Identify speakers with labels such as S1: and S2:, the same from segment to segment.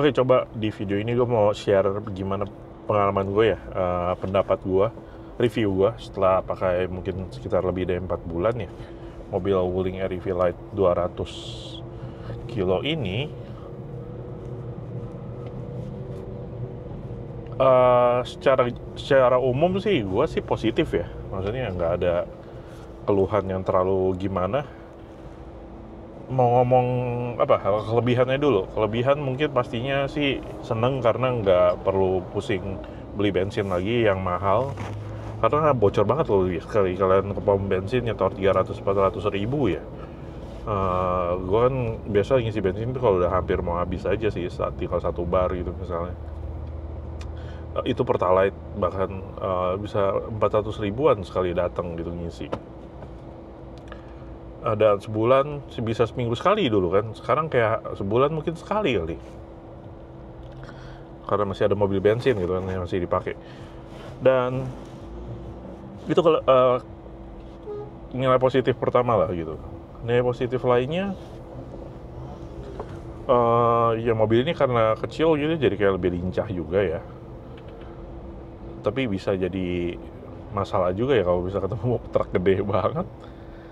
S1: Oke, coba di video ini gue mau share gimana pengalaman gue ya, pendapat gue, review gue setelah pakai mungkin sekitar lebih dari 4 bulan ya. Mobil Wuling REV Lite 200 kilo ini secara umum sih gue sih positif ya. Maksudnya nggak ada keluhan yang terlalu gimana. Mau ngomong apa kelebihannya dulu. Kelebihan mungkin pastinya sih seneng karena nggak perlu pusing beli bensin lagi yang mahal, karena bocor banget loh sekali kalian ke pom bensin nyetor 300-400 ribu ya. Gue kan biasa ngisi bensin itu kalau udah hampir mau habis aja sih, saat tinggal 1 bar gitu misalnya. Itu Pertalite bahkan bisa 400 ribuan sekali datang gitu ngisi. Dan sebulan bisa seminggu sekali dulu kan, sekarang kayak sebulan mungkin sekali kali, karena masih ada mobil bensin gitu kan yang masih dipakai. Dan itu kalau nilai positif pertama lah gitu. Nilai positif lainnya ya mobil ini karena kecil gitu jadi kayak lebih lincah juga ya, tapi bisa jadi masalah juga ya kalau bisa ketemu truk gede banget.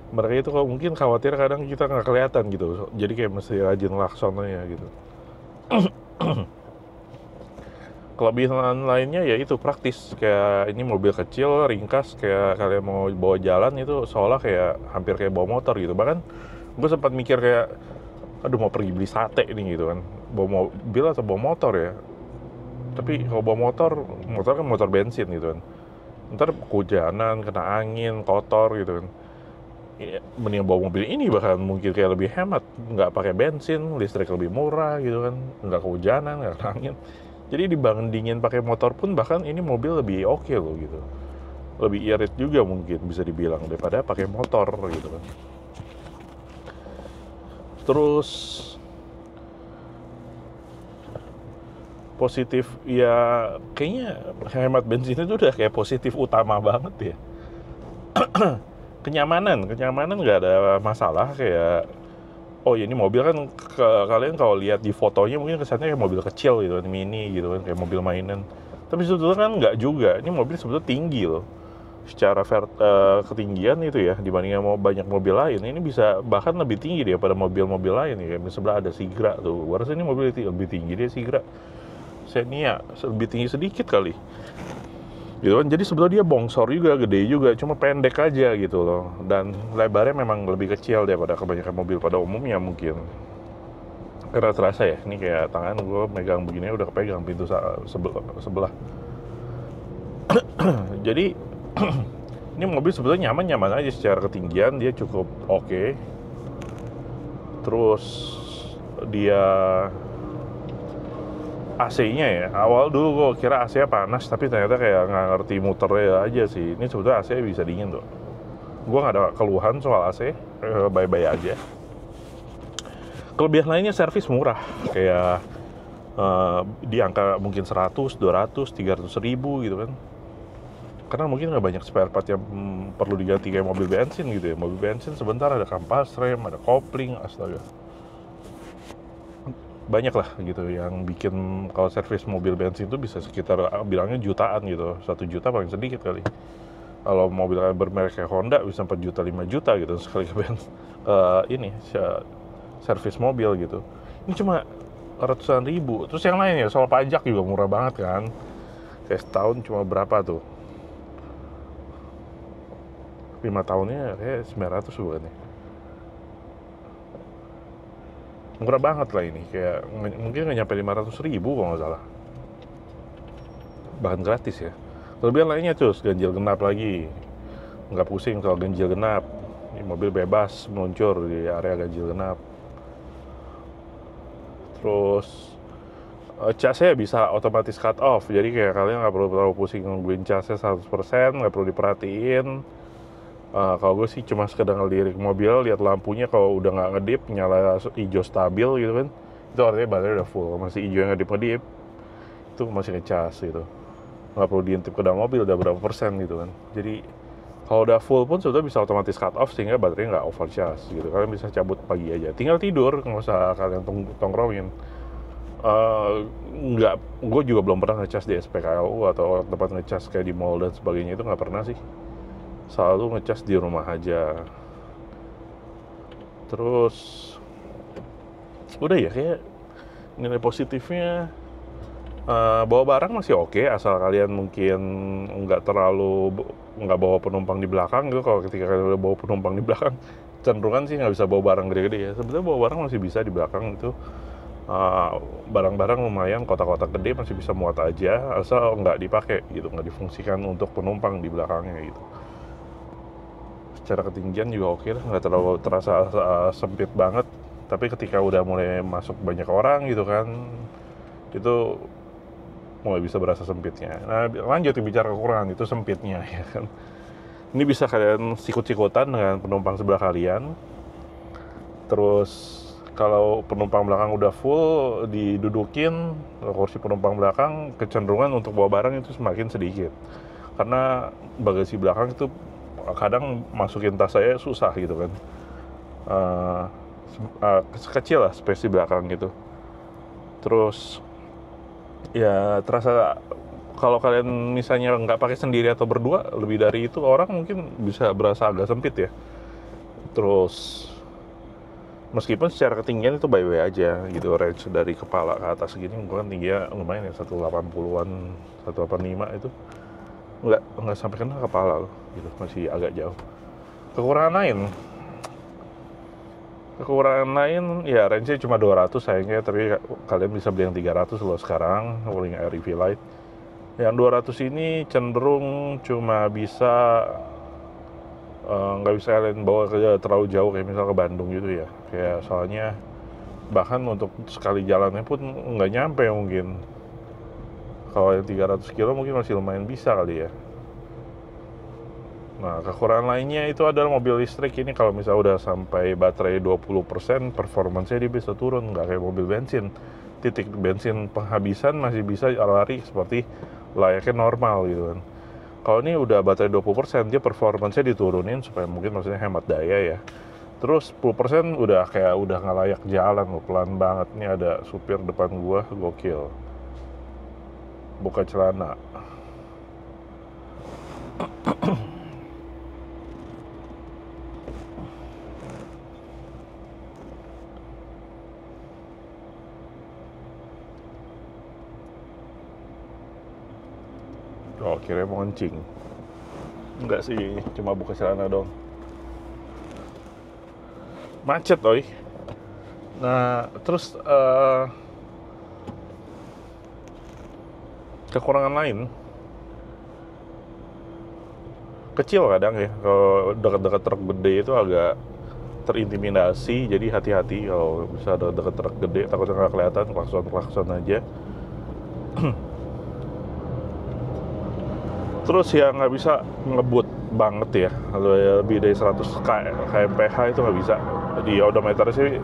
S1: Mereka itu kalau mungkin khawatir kadang kita nggak kelihatan gitu, jadi kayak mesti rajin laksonanya gitu. Kelebihan lainnya ya itu praktis, kayak ini mobil kecil, ringkas, kayak kalian mau bawa jalan itu seolah kayak hampir kayak bawa motor gitu. Bahkan gue sempat mikir kayak, aduh mau pergi beli sate ini gitu kan, bawa mobil atau bawa motor ya. Tapi kalau bawa motor kan motor bensin gitu kan, ntar kehujanan, kena angin, kotor gitu kan. Ya, mending bawa mobil ini bahkan mungkin kayak lebih hemat, nggak pakai bensin, listrik lebih murah gitu kan, nggak kehujanan, nggak kena angin. Jadi dibandingin pakai motor pun bahkan ini mobil lebih oke loh gitu, lebih irit juga mungkin bisa dibilang daripada pakai motor gitu kan. Terus positif ya, kayaknya hemat bensin itu udah kayak positif utama banget ya. Kenyamanan nggak ada masalah, kayak oh ya ini mobil kan kalian kalau lihat di fotonya mungkin kesannya kayak mobil kecil gitu kan, mini gitu kan, kayak mobil mainan. Tapi sebetulnya kan nggak juga, ini mobil sebetulnya tinggi loh secara ketinggian itu ya, dibandingin banyak mobil lain. Ini bisa bahkan lebih tinggi daripada mobil-mobil lain ya. Di sebelah ada Sigra tuh, gue rasa ini mobil lebih tinggi dia Sigra. Xenia lebih tinggi sedikit kali gitu kan. Jadi sebetulnya dia bongsor juga, gede juga, cuma pendek aja gitu loh. Dan lebarnya memang lebih kecil daripada kebanyakan mobil pada umumnya mungkin. Karena terasa ya, ini kayak tangan gue megang begini udah kepegang pintu sebelah. Jadi ini mobil sebetulnya nyaman aja secara ketinggian, dia cukup oke. Terus dia AC-nya ya, awal dulu gue kira AC-nya panas, tapi ternyata kayak nggak ngerti muternya aja sih. Ini sebetulnya AC bisa dingin tuh. Gue nggak ada keluhan soal AC, bye-bye aja. Kelebihan lainnya servis murah, kayak di angka mungkin 100, 200, 300 ribu gitu kan. Karena mungkin nggak banyak spare part yang perlu diganti kayak mobil bensin gitu ya. Mobil bensin sebentar ada kampas rem, ada kopling, astaga. Banyak lah gitu yang bikin kalau servis mobil bensin itu bisa sekitar bilangnya jutaan gitu, 1 juta paling sedikit kali. Kalau mobil bermerek kayak Honda bisa 4 juta 5 juta gitu sekali ini servis mobil gitu. Ini cuma ratusan ribu. Terus yang lain ya soal pajak juga murah banget kan, kayak setahun cuma berapa tuh, 5 tahunnya kayak 900 bukan ya, murah banget lah ini, kayak mungkin nggak nyampe 500 ribu kalau nggak salah, bahkan gratis ya. Kelebihan lainnya terus ganjil genap lagi, nggak pusing soal ganjil genap. Ini mobil bebas meluncur di area ganjil genap. Terus casnya bisa otomatis cut off, jadi kayak kalian nggak perlu terlalu pusing nungguin casnya 100%, nggak perlu diperhatiin. Kalau gue sih cuma sekedar ngelirik mobil, lihat lampunya, kalau udah nggak ngedip, nyala hijau stabil gitu kan, itu artinya baterai udah full. Masih hijau yang ngedip, itu masih ngecas gitu. Nggak perlu diintip ke dalam mobil udah berapa persen gitu kan. Jadi kalau udah full pun sudah bisa otomatis cut off sehingga baterainya nggak overcharge gitu. Kalian bisa cabut pagi aja, tinggal tidur, nggak usah kalian tongkrongin. Nggak, gue juga belum pernah ngecas di SPKLU atau tempat ngecas kayak di mall dan sebagainya, itu nggak pernah sih. Selalu ngecas di rumah aja. Terus udah ya, kayak nilai positifnya bawa barang masih oke, asal kalian mungkin nggak bawa penumpang di belakang gitu. Kalau ketika kalian udah bawa penumpang di belakang, cenderungan sih nggak bisa bawa barang gede-gede ya. Sebenarnya bawa barang masih bisa di belakang itu. Barang-barang lumayan, kotak-kotak gede masih bisa muat aja, asal nggak dipakai gitu, nggak difungsikan untuk penumpang di belakangnya gitu. Secara ketinggian juga oke lah, nggak terlalu terasa sempit banget. Tapi ketika udah mulai masuk banyak orang gitu kan, itu mulai bisa berasa sempitnya. Nah, lanjut bicara kekurangan, itu sempitnya ya kan. Ini bisa kalian sikut-sikutan dengan penumpang sebelah kalian. Terus kalau penumpang belakang udah full, didudukin kursi penumpang belakang, kecenderungan untuk bawa barang itu semakin sedikit. Karena bagasi belakang itu kadang masukin tas saya susah gitu kan. Kecil lah space di belakang gitu. Terus ya terasa kalau kalian misalnya nggak pakai sendiri atau berdua, lebih dari itu orang mungkin bisa berasa agak sempit ya. Terus meskipun secara ketinggian itu bye-bye aja gitu, range dari kepala ke atas gini gue kan tingginya lumayan ya, 180-an, 185 itu nggak sampai kena kepala loh gitu, masih agak jauh. Kekurangan lain ya, range-nya cuma 200 sayangnya, tapi kalian bisa beli yang 300 loh sekarang, Wuling Air EV Lite. Yang 200 ini cenderung cuma bisa nggak bisa kalian bawa ke terlalu jauh, kayak misal ke Bandung gitu ya, kayak soalnya bahkan untuk sekali jalannya pun nggak nyampe mungkin. Kalau yang 300 kilo mungkin masih lumayan bisa kali ya. Nah, kekurangan lainnya itu adalah mobil listrik ini kalau misalnya udah sampai baterai 20%, performanya dia bisa turun, nggak kayak mobil bensin. Titik bensin penghabisan masih bisa lari seperti layaknya normal gitu kan. Kalau ini udah baterai 20%, dia performanya diturunin supaya mungkin maksudnya hemat daya ya. Terus 10% udah nggak layak jalan loh, pelan banget. Ini ada supir depan gua, gokil. Buka celana. Oh, kira mau kencing. Enggak sih, cuma buka celana dong. Macet, oi. Nah, terus kekurangan lain kecil kadang ya, kalau dekat-dekat truk gede itu agak terintimidasi, jadi hati-hati kalau bisa dekat truk gede, takutnya nggak kelihatan, klakson aja. Terus ya nggak bisa ngebut banget ya, lebih dari 100 km/h itu nggak bisa. Di odometer sih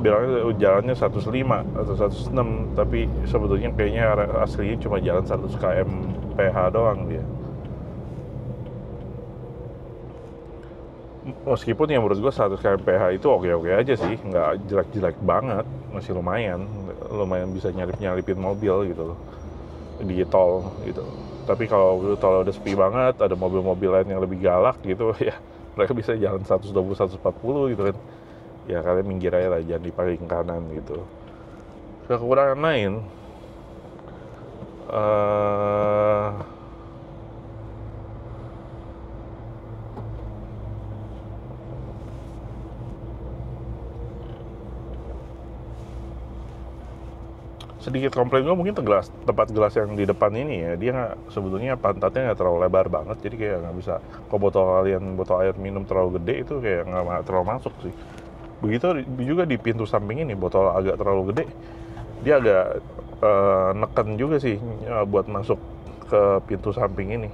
S1: bilangnya jalannya 105 atau 106, tapi sebetulnya kayaknya aslinya cuma jalan 100 km/h doang dia. Meskipun ya menurut gue 100 km/h itu oke-oke aja sih, nggak jelek-jelek banget, masih lumayan bisa nyalipin mobil gitu loh di tol gitu. Tapi kalau tol udah sepi banget, ada mobil-mobil lain yang lebih galak gitu ya, mereka bisa jalan 120, 140 gitu kan. Ya kalian minggir aja lah, jangan di paling kanan gitu. Kekurangan lain sedikit komplain gue mungkin tempat gelas yang di depan ini ya, dia sebetulnya pantatnya nggak terlalu lebar banget, jadi kayak nggak bisa. Kalau botol air minum terlalu gede itu kayak nggak terlalu masuk sih. Begitu juga di pintu samping ini, botol agak terlalu gede, dia agak neken juga sih buat masuk ke pintu samping ini.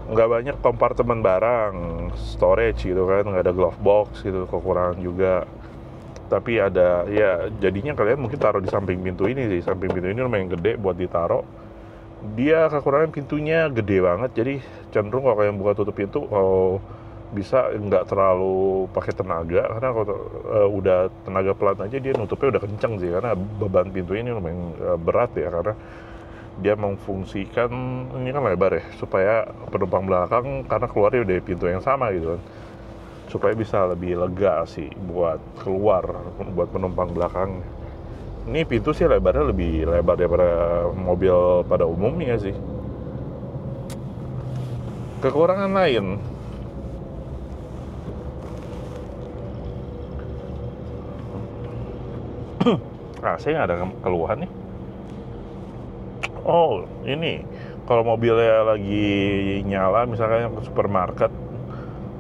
S1: Nggak banyak kompartemen barang, storage gitu kan, nggak ada glove box gitu, kekurangan juga. Tapi ada ya, jadinya kalian mungkin taruh di samping pintu ini sih. Samping pintu ini lumayan gede buat ditaruh. Dia kekurangan pintunya gede banget, jadi cenderung kalau kalian buka tutup pintu, kalau bisa nggak terlalu pakai tenaga, karena kalau udah tenaga pelan aja dia nutupnya udah kenceng sih, karena beban pintu ini lumayan berat ya, karena dia memfungsikan, ini kan lebar ya, supaya penumpang belakang karena keluarnya dari pintu yang sama gitu kan, supaya bisa lebih lega sih buat keluar buat penumpang belakang. Ini pintu sih lebarnya lebih lebar daripada mobil pada umumnya sih. Kekurangan lain, saya nggak ada keluhan nih. Oh, ini kalau mobilnya lagi nyala, misalkan ke supermarket,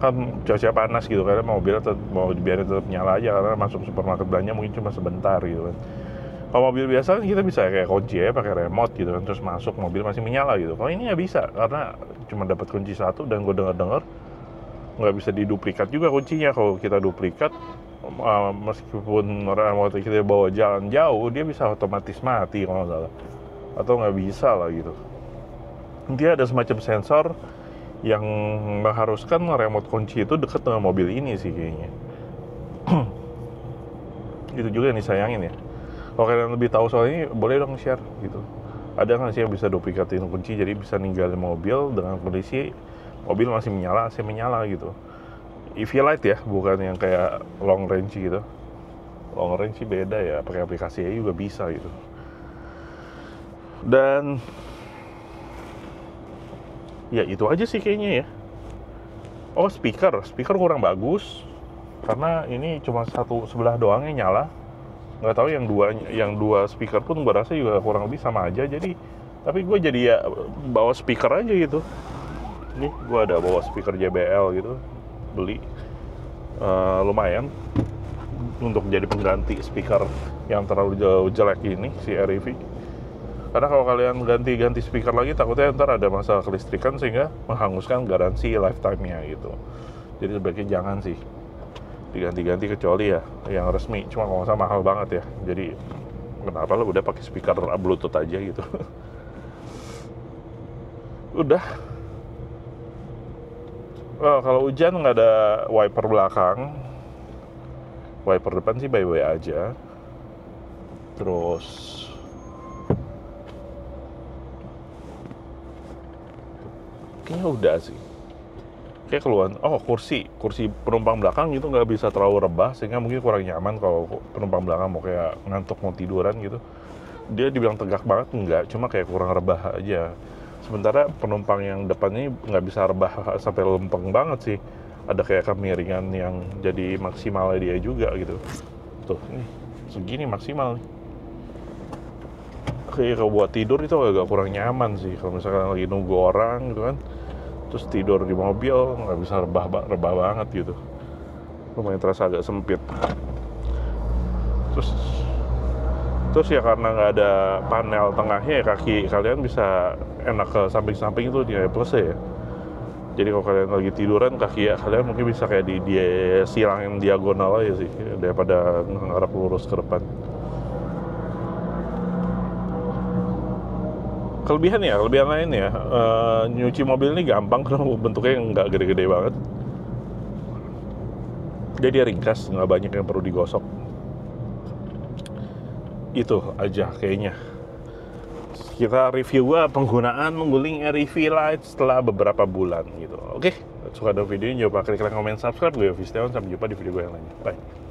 S1: kan cuaca panas gitu, karena mobilnya mau biarin tetap nyala aja, karena masuk supermarket belanja mungkin cuma sebentar gitu kan. Kalau mobil biasa kan kita bisa kayak kunci ya, pakai remote gitu kan, terus masuk mobil masih menyala gitu. Kalau ini nggak bisa, karena cuma dapat kunci satu, dan gue dengar nggak bisa diduplikat juga kuncinya. Kalau kita duplikat, meskipun remote kita bawa jalan jauh, dia bisa otomatis mati kalau nggak salah, atau nggak bisa lah gitu. Dia ada semacam sensor yang mengharuskan remote kunci itu dekat dengan mobil ini sih kayaknya. Itu juga yang disayangin ya. Kalau kalian lebih tahu soal ini, boleh dong share gitu. Ada nggak sih yang bisa duplikatin kunci, jadi bisa ninggalin mobil dengan kondisi mobil masih menyala, AC menyala gitu. EV Light ya, bukan yang kayak long range gitu. Long range sih beda ya, pakai aplikasinya juga bisa gitu. Dan ya itu aja sih kayaknya ya. Oh, speaker kurang bagus, karena ini cuma satu sebelah doang yang nyala. Nggak tahu yang dua speaker pun gue rasa juga kurang lebih sama aja. Jadi, tapi gue jadi ya bawa speaker aja gitu. Nih gue ada bawa speaker JBL gitu, beli lumayan untuk jadi pengganti speaker yang terlalu jauh jelek ini si REV. Karena kalau kalian ganti speaker lagi, takutnya ntar ada masalah kelistrikan sehingga menghanguskan garansi lifetime-nya gitu. Jadi sebaiknya jangan sih diganti-ganti, kecuali ya yang resmi. Cuma kalau nggak salah mahal banget ya. Jadi kenapa lo udah pakai speaker Bluetooth aja gitu. Udah. Kalau hujan nggak ada wiper belakang, wiper depan sih bye-bye aja. Terus kayaknya udah sih. Kayak keluhan, kursi penumpang belakang gitu nggak bisa terlalu rebah, sehingga mungkin kurang nyaman kalau penumpang belakang mau kayak ngantuk, mau tiduran gitu. Dia dibilang tegak banget, enggak, cuma kayak kurang rebah aja. Sementara penumpang yang depan ini nggak bisa rebah sampai lempeng banget sih. Ada kayak kemiringan yang jadi maksimalnya dia juga gitu. Tuh, ini segini maksimal nih. Kayak kalau buat tidur itu agak kurang nyaman sih. Kalau misalkan lagi nunggu orang gitu kan, terus tidur di mobil nggak bisa rebah banget gitu, lumayan terasa agak sempit. Terus ya karena nggak ada panel tengahnya ya, kaki kalian bisa enak ke samping-samping itu di plus ya. Jadi kalau kalian lagi tiduran, kaki kalian mungkin bisa kayak di silang yang diagonal aja sih, daripada ngarep lurus ke depan. Kelebihan lain ya, nyuci mobil ini gampang karena bentuknya nggak gede-gede banget. Jadi dia ringkas, nggak banyak yang perlu digosok. Itu aja kayaknya. Kita review penggunaan mengguling REV Light setelah beberapa bulan gitu. Oke, suka dengan video ini, jangan lupa klik like, comment, subscribe. Gue Visteon, sampai jumpa di video gue yang lainnya. Bye.